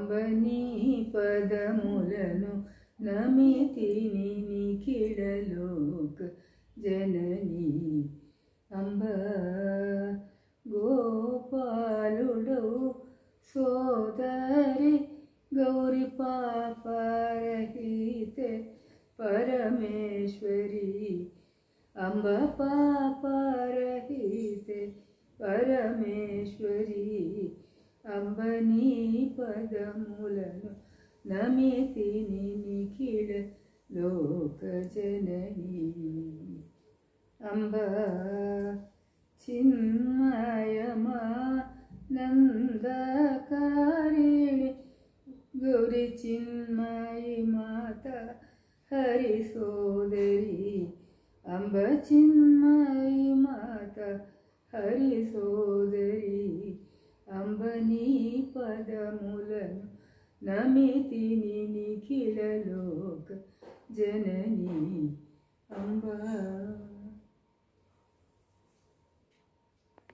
అంబనీ పదములను నమితిని నిఖిలలోక జననీ అంబ గోపాలుడౌ సోదరి గౌరీ పాపరహితే పరమేశ్వరి అంబ పాపరహితే పరమేశ్వరి అంబనీ పదములను నమితిని నిఖిల లోక జననీ అంబ చిన్మయమానందకారిణి గౌరీ చిన్మయి మాత హరి సోదరి అంబ చిన్మయి మాత హరి సోదరి అంబనీ పదములను నమితిని నిఖిల లోక జననీ అంబ